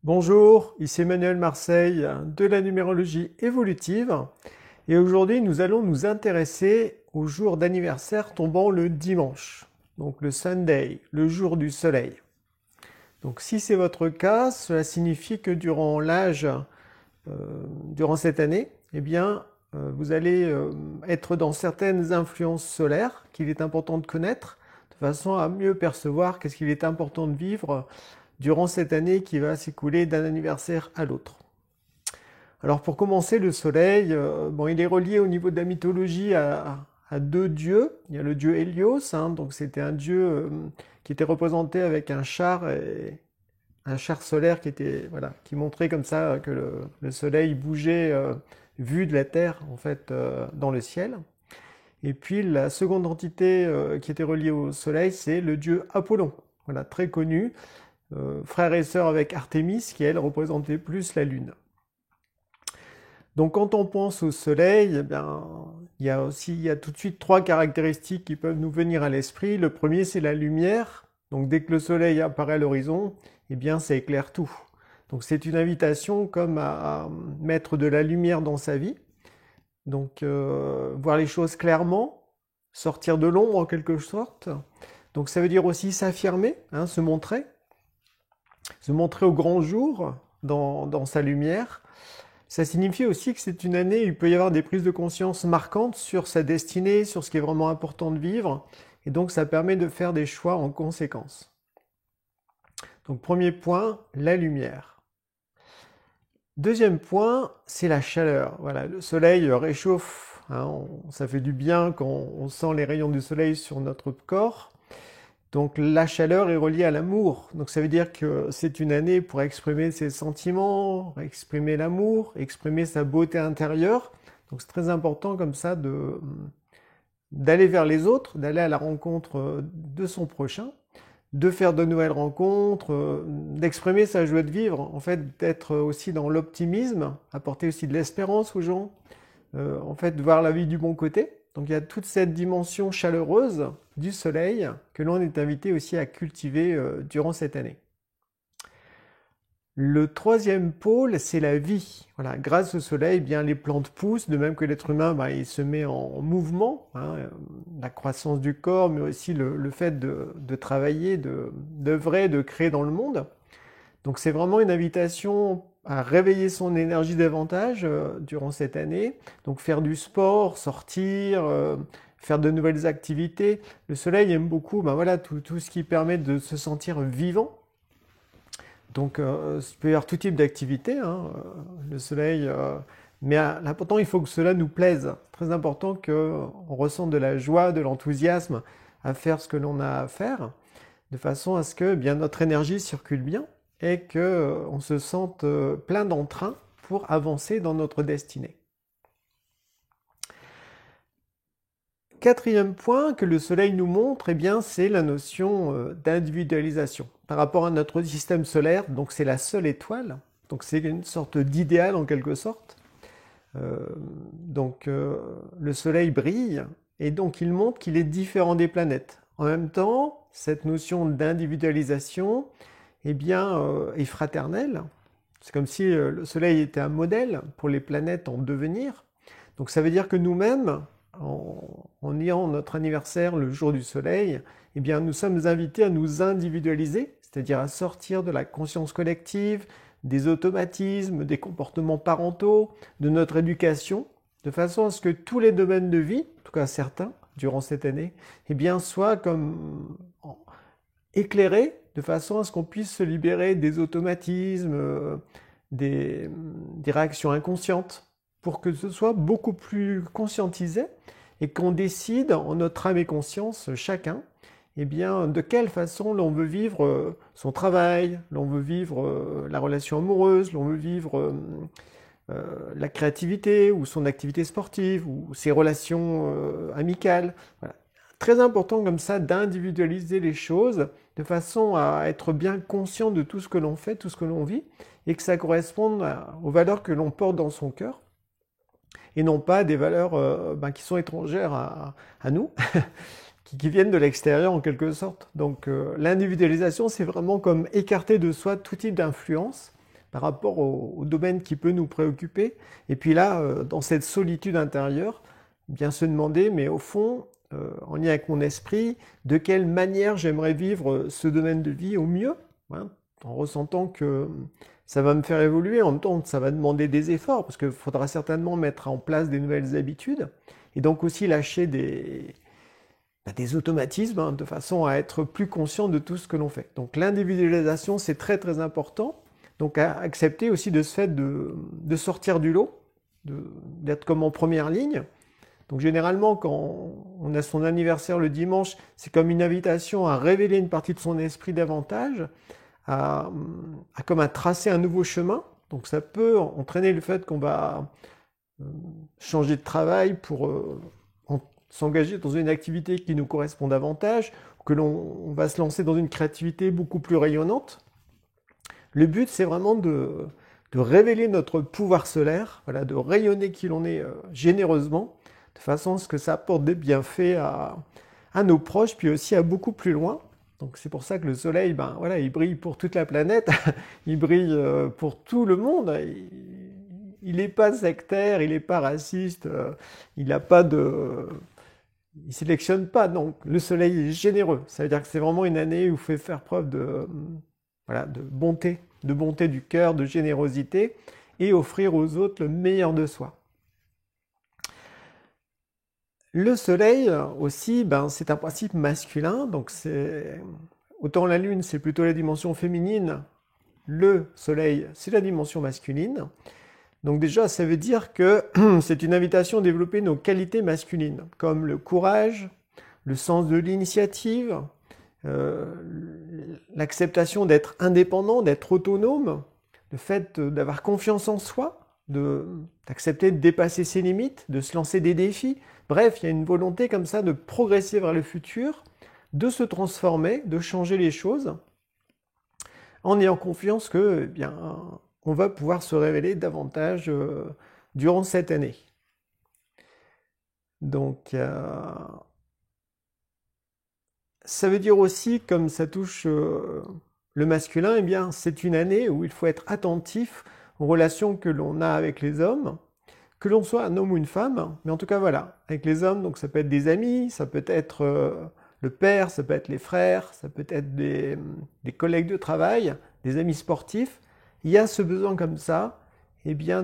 Bonjour, ici Emmanuel Marseille de la numérologie évolutive et aujourd'hui nous allons nous intéresser au jour d'anniversaire tombant le dimanche, donc le Sunday, le jour du soleil. Donc si c'est votre cas, cela signifie que durant cette année, vous allez être dans certaines influences solaires qu'il est important de connaître de façon à mieux percevoir qu'est-ce qu'il est important de vivre durant cette année qui va s'écouler d'un anniversaire à l'autre. Alors pour commencer, le soleil, il est relié au niveau de la mythologie à deux dieux. Il y a le dieu Hélios, donc c'était un dieu qui était représenté avec un char solaire qui montrait comme ça que le soleil bougeait vu de la Terre en fait dans le ciel. Et puis la seconde entité qui était reliée au soleil, c'est le dieu Apollon, voilà, très connu, frère et sœur avec Artémis, qui elle représentait plus la Lune. Donc quand on pense au Soleil, il y a tout de suite trois caractéristiques qui peuvent nous venir à l'esprit. Le premier, c'est la lumière. Donc dès que le Soleil apparaît à l'horizon, ça éclaire tout. Donc c'est une invitation comme à mettre de la lumière dans sa vie. Donc voir les choses clairement, sortir de l'ombre en quelque sorte. Donc ça veut dire aussi s'affirmer, se montrer au grand jour dans sa lumière. Ça signifie aussi que c'est une année où il peut y avoir des prises de conscience marquantes sur sa destinée, sur ce qui est vraiment important de vivre, et donc ça permet de faire des choix en conséquence. Donc premier point, la lumière. Deuxième point, c'est la chaleur. Voilà, le soleil réchauffe, ça fait du bien quand on sent les rayons du soleil sur notre corps. Donc la chaleur est reliée à l'amour. Donc ça veut dire que c'est une année pour exprimer ses sentiments, exprimer l'amour, exprimer sa beauté intérieure. Donc c'est très important comme ça d'aller vers les autres, d'aller à la rencontre de son prochain, de faire de nouvelles rencontres, d'exprimer sa joie de vivre, en fait d'être aussi dans l'optimisme, apporter aussi de l'espérance aux gens, en fait de voir la vie du bon côté. Donc il y a toute cette dimension chaleureuse du soleil que l'on est invité aussi à cultiver durant cette année. Le troisième pôle, c'est la vie. Voilà, grâce au soleil, les plantes poussent, de même que l'être humain, il se met en mouvement, la croissance du corps, mais aussi le fait de travailler, d'œuvrer, de créer dans le monde. Donc c'est vraiment une invitation à réveiller son énergie davantage durant cette année. Donc faire du sport, sortir, faire de nouvelles activités. Le soleil aime beaucoup tout ce qui permet de se sentir vivant. Donc il peut y avoir tout type d'activité, le soleil. Mais l'important, il faut que cela nous plaise. C'est très important qu'on ressente de la joie, de l'enthousiasme à faire ce que l'on a à faire, de façon à ce que notre énergie circule bien et qu'on se sente plein d'entrain pour avancer dans notre destinée. Quatrième point que le soleil nous montre, c'est la notion d'individualisation. Par rapport à notre système solaire, donc c'est la seule étoile, donc c'est une sorte d'idéal en quelque sorte. Le soleil brille et donc il montre qu'il est différent des planètes. En même temps, cette notion d'individualisation est fraternelle. C'est comme si le soleil était un modèle pour les planètes en devenir. Donc ça veut dire que nous-mêmes, en ayant notre anniversaire le jour du soleil, nous sommes invités à nous individualiser, c'est-à-dire à sortir de la conscience collective, des automatismes, des comportements parentaux, de notre éducation, de façon à ce que tous les domaines de vie, en tout cas certains, durant cette année, soient comme éclairés, de façon à ce qu'on puisse se libérer des automatismes, des réactions inconscientes, pour que ce soit beaucoup plus conscientisé et qu'on décide en notre âme et conscience, chacun, de quelle façon l'on veut vivre son travail, l'on veut vivre la relation amoureuse, l'on veut vivre la créativité ou son activité sportive ou ses relations amicales. Voilà. Très important comme ça d'individualiser les choses de façon à être bien conscient de tout ce que l'on fait, tout ce que l'on vit et que ça corresponde aux valeurs que l'on porte dans son cœur et non pas des valeurs qui sont étrangères à nous, qui viennent de l'extérieur en quelque sorte. Donc l'individualisation, c'est vraiment comme écarter de soi tout type d'influence par rapport au domaine qui peut nous préoccuper. Et puis là, dans cette solitude intérieure, bien se demander, mais au fond, en lien avec mon esprit, de quelle manière j'aimerais vivre ce domaine de vie au mieux, hein, en ressentant que ça va me faire évoluer, en même temps ça va demander des efforts, parce qu'il faudra certainement mettre en place des nouvelles habitudes, et donc aussi lâcher des automatismes, hein, de façon à être plus conscient de tout ce que l'on fait. Donc l'individualisation, c'est très très important, donc à accepter aussi de ce fait de sortir du lot, d'être comme en première ligne. Donc généralement, quand on a son anniversaire le dimanche, c'est comme une invitation à révéler une partie de son esprit davantage, à comme à tracer un nouveau chemin. Donc ça peut entraîner le fait qu'on va changer de travail pour s'engager dans une activité qui nous correspond davantage, que l'on va se lancer dans une créativité beaucoup plus rayonnante. Le but, c'est vraiment de révéler notre pouvoir solaire, voilà, de rayonner qui l'on est généreusement, de façon à ce que ça apporte des bienfaits à nos proches, puis aussi à beaucoup plus loin. Donc c'est pour ça que le soleil, ben, voilà, il brille pour toute la planète, il brille pour tout le monde. Il n'est pas sectaire, il n'est pas raciste, il n'a pas de... Il sélectionne pas, donc le soleil est généreux. Ça veut dire que c'est vraiment une année où il faut faire preuve voilà, de bonté du cœur, de générosité, et offrir aux autres le meilleur de soi. Le soleil aussi, ben, c'est un principe masculin, donc autant la lune c'est plutôt la dimension féminine, le soleil c'est la dimension masculine. Donc déjà, ça veut dire que c'est une invitation à développer nos qualités masculines, comme le courage, le sens de l'initiative, l'acceptation d'être indépendant, d'être autonome, le fait d'avoir confiance en soi, d'accepter de dépasser ses limites, de se lancer des défis. Bref, il y a une volonté comme ça de progresser vers le futur, de se transformer, de changer les choses, en ayant confiance que, eh bien, on va pouvoir se révéler davantage durant cette année. Donc, ça veut dire aussi, comme ça touche le masculin, eh bien, c'est une année où il faut être attentif aux relations que l'on a avec les hommes, que l'on soit un homme ou une femme, mais en tout cas, voilà, avec les hommes, donc ça peut être des amis, ça peut être le père, ça peut être les frères, ça peut être des collègues de travail, des amis sportifs. Il y a ce besoin comme ça, eh bien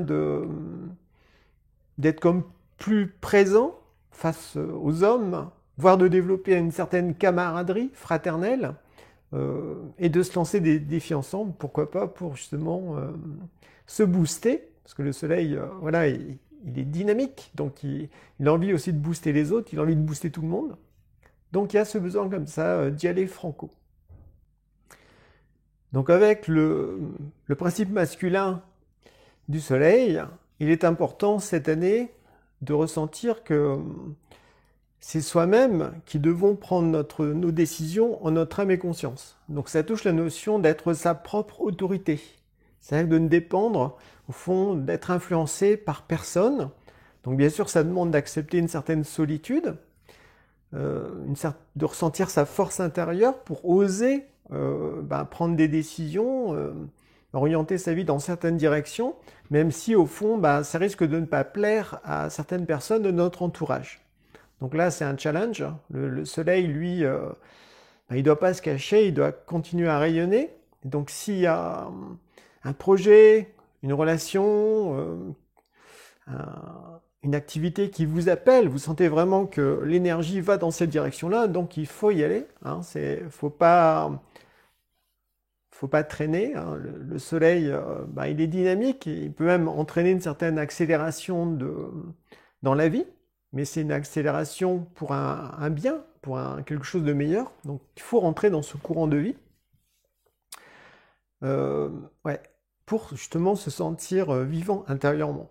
d'être comme plus présent face aux hommes, voire de développer une certaine camaraderie fraternelle, et de se lancer des défis ensemble, pourquoi pas, pour justement se booster, parce que le soleil, voilà, il est dynamique, donc il a envie aussi de booster les autres, il a envie de booster tout le monde. Donc il y a ce besoin comme ça d'y aller franco. Donc avec le principe masculin du soleil, il est important cette année de ressentir que c'est soi-même qui devons prendre nos décisions en notre âme et conscience. Donc ça touche la notion d'être sa propre autorité. C'est-à-dire de ne dépendre, au fond, d'être influencé par personne. Donc bien sûr, ça demande d'accepter une certaine solitude, de ressentir sa force intérieure pour oser prendre des décisions, orienter sa vie dans certaines directions, même si au fond, ça risque de ne pas plaire à certaines personnes de notre entourage. Donc là, c'est un challenge. Le soleil, lui, il ne doit pas se cacher, il doit continuer à rayonner. Et donc s'il y a un projet, une relation, une activité qui vous appelle, vous sentez vraiment que l'énergie va dans cette direction-là, donc il faut y aller. Hein, faut pas traîner. Hein. Le soleil, il est dynamique, il peut même entraîner une certaine accélération dans la vie, mais c'est une accélération pour un bien, pour quelque chose de meilleur. Donc il faut rentrer dans ce courant de vie. Pour justement se sentir vivant intérieurement.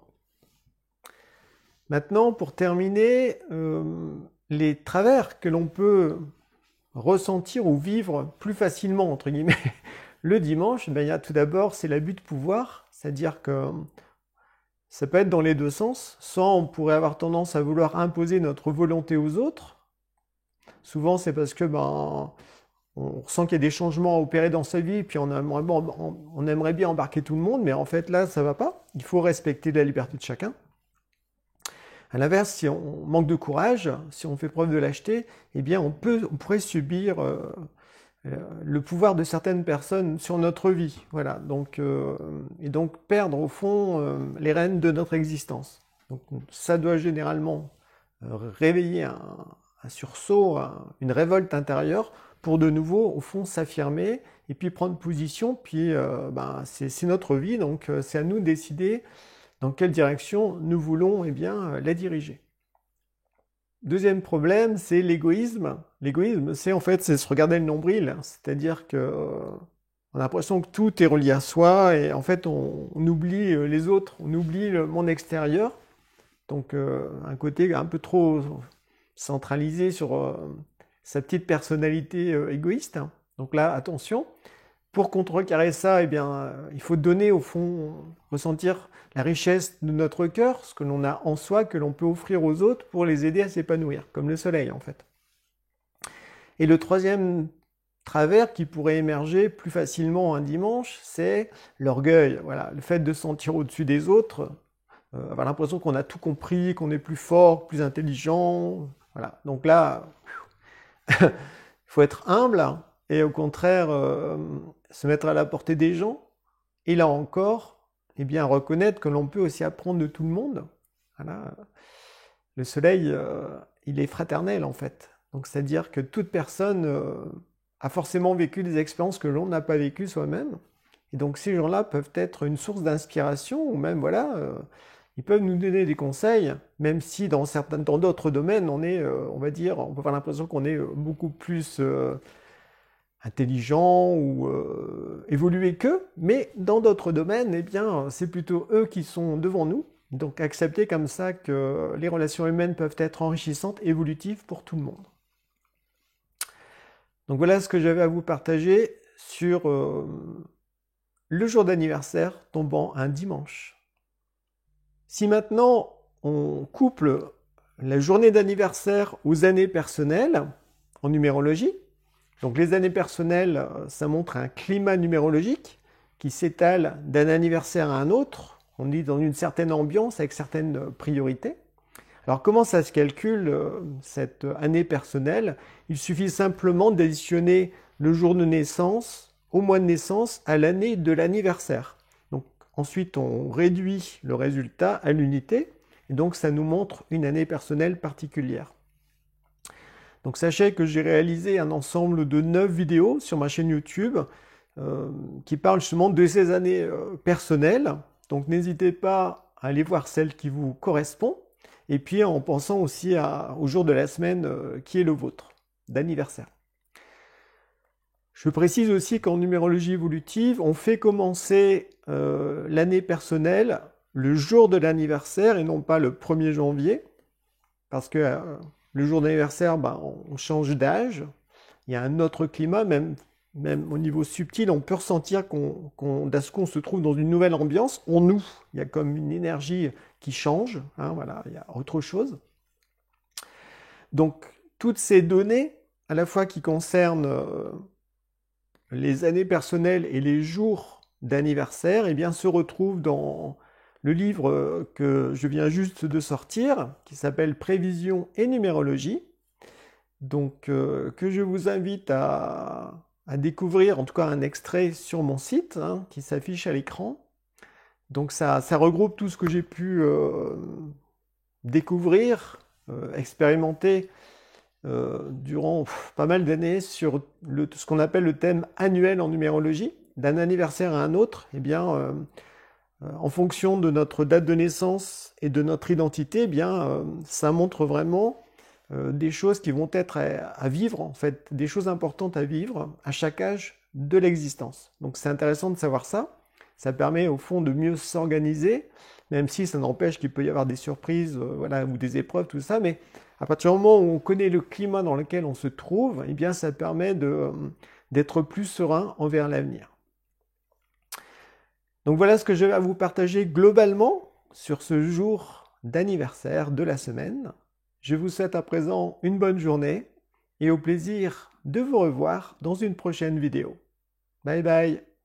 Maintenant, pour terminer, les travers que l'on peut ressentir ou vivre plus facilement, entre guillemets, le dimanche, il y a tout d'abord, c'est l'abus de pouvoir, c'est-à-dire que ça peut être dans les deux sens. Soit on pourrait avoir tendance à vouloir imposer notre volonté aux autres. Souvent, c'est parce que on ressent qu'il y a des changements à opérer dans sa vie, puis on aimerait bien embarquer tout le monde, mais en fait là, ça va pas. Il faut respecter la liberté de chacun. À l'inverse, si on manque de courage, si on fait preuve de lâcheté, eh bien on pourrait subir le pouvoir de certaines personnes sur notre vie. Voilà. Donc, et donc perdre au fond les rênes de notre existence. Donc ça doit généralement réveiller un sursaut, une révolte intérieure pour de nouveau, au fond, s'affirmer et puis prendre position. Puis c'est notre vie, donc c'est à nous de décider dans quelle direction nous voulons la diriger. Deuxième problème, c'est l'égoïsme. L'égoïsme, c'est se regarder le nombril, c'est-à-dire que on a l'impression que tout est relié à soi et en fait on oublie les autres, on oublie le monde extérieur. Donc un côté un peu trop centralisé sur sa petite personnalité égoïste. Donc là, attention. Pour contrecarrer ça, il faut donner au fond, ressentir la richesse de notre cœur, ce que l'on a en soi, que l'on peut offrir aux autres pour les aider à s'épanouir, comme le soleil en fait. Et le troisième travers qui pourrait émerger plus facilement un dimanche, c'est l'orgueil. Voilà, le fait de se sentir au-dessus des autres, avoir l'impression qu'on a tout compris, qu'on est plus fort, plus intelligent. Voilà. Donc là, il faut être humble et au contraire se mettre à la portée des gens. Et là encore, reconnaître que l'on peut aussi apprendre de tout le monde. Voilà. Le soleil, il est fraternel en fait. Donc c'est-à-dire que toute personne a forcément vécu des expériences que l'on n'a pas vécues soi-même. Et donc ces gens-là peuvent être une source d'inspiration ou même ils peuvent nous donner des conseils, même si dans d'autres domaines on est, on peut avoir l'impression qu'on est beaucoup plus intelligent ou évolué qu'eux, mais dans d'autres domaines, c'est plutôt eux qui sont devant nous. Donc accepter comme ça que les relations humaines peuvent être enrichissantes, évolutives pour tout le monde. Donc voilà ce que j'avais à vous partager sur le jour d'anniversaire tombant un dimanche. Si maintenant on couple la journée d'anniversaire aux années personnelles en numérologie, donc les années personnelles, ça montre un climat numérologique qui s'étale d'un anniversaire à un autre. On est dans une certaine ambiance avec certaines priorités. Alors comment ça se calcule cette année personnelle? Il suffit simplement d'additionner le jour de naissance au mois de naissance à l'année de l'anniversaire. Donc ensuite on réduit le résultat à l'unité et donc ça nous montre une année personnelle particulière. Donc sachez que j'ai réalisé un ensemble de 9 vidéos sur ma chaîne YouTube qui parlent justement de ces années personnelles. Donc n'hésitez pas à aller voir celle qui vous correspond. Et puis en pensant aussi au jour de la semaine qui est le vôtre, d'anniversaire. Je précise aussi qu'en numérologie évolutive, on fait commencer l'année personnelle le jour de l'anniversaire et non pas le 1er janvier. Parce que le jour d'anniversaire, on change d'âge, il y a un autre climat, même au niveau subtil, on peut ressentir d'un coup on se trouve dans une nouvelle ambiance, il y a comme une énergie qui change, voilà, il y a autre chose. Donc toutes ces données, à la fois qui concernent les années personnelles et les jours d'anniversaire, se retrouvent dans le livre que je viens juste de sortir, qui s'appelle Prévision et numérologie, donc que je vous invite à découvrir, en tout cas un extrait sur mon site, qui s'affiche à l'écran. Donc ça regroupe tout ce que j'ai pu découvrir, expérimenter durant pas mal d'années sur ce qu'on appelle le thème annuel en numérologie, d'un anniversaire à un autre, en fonction de notre date de naissance et de notre identité, ça montre vraiment des choses qui vont être à vivre, en fait, des choses importantes à vivre à chaque âge de l'existence. Donc c'est intéressant de savoir ça. Ça permet au fond de mieux s'organiser, même si ça n'empêche qu'il peut y avoir des surprises, ou des épreuves, tout ça, mais à partir du moment où on connaît le climat dans lequel on se trouve, ça permet d'être plus serein envers l'avenir. Donc voilà ce que je vais vous partager globalement sur ce jour d'anniversaire de la semaine. Je vous souhaite à présent une bonne journée et au plaisir de vous revoir dans une prochaine vidéo. Bye bye!